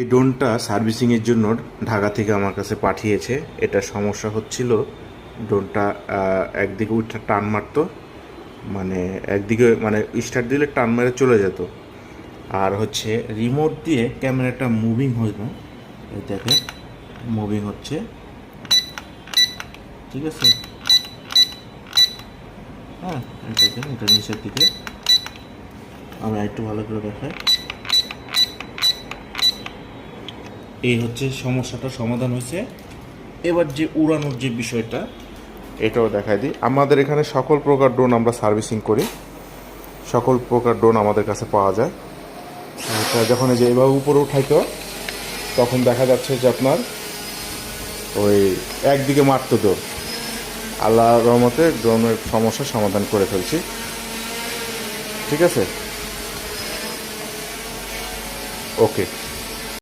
এই ড্রোনটা সার্ভিসিংয়ের জন্য ঢাকা থেকে আমার কাছে পাঠিয়েছে। এটা সমস্যা হচ্ছিল, ড্রোনটা একদিকে উঠে টান মারতো, মানে একদিকে মানে স্টার্ট দিলে টান মেরে চলে যেত। আর হচ্ছে রিমোট দিয়ে ক্যামেরাটা মুভিং হয় না, এই দেখেন মুভিং হচ্ছে, ঠিক আছে। হ্যাঁ, এই দেখেন এটা নিচের দিকে, আমি একটু ভালো করে দেখাই। এই হচ্ছে সমস্যাটার সমাধান হয়েছে। এবার যে উড়ানোর যে বিষয়টা, এটাও দেখাই দিই। আমাদের এখানে সকল প্রকার ড্রোন আমরা সার্ভিসিং করি, সকল প্রকার ড্রোন আমাদের কাছে পাওয়া যায়। এটা যখন এই যে এভাবে উপরে উঠাইতো, তখন দেখা যাচ্ছে যে আপনার ওই একদিকে মারতো ড্রোন। আল্লাহর রহমতে ড্রোনের সমস্যার সমাধান করে ফেলছি, ঠিক আছে। ওকে।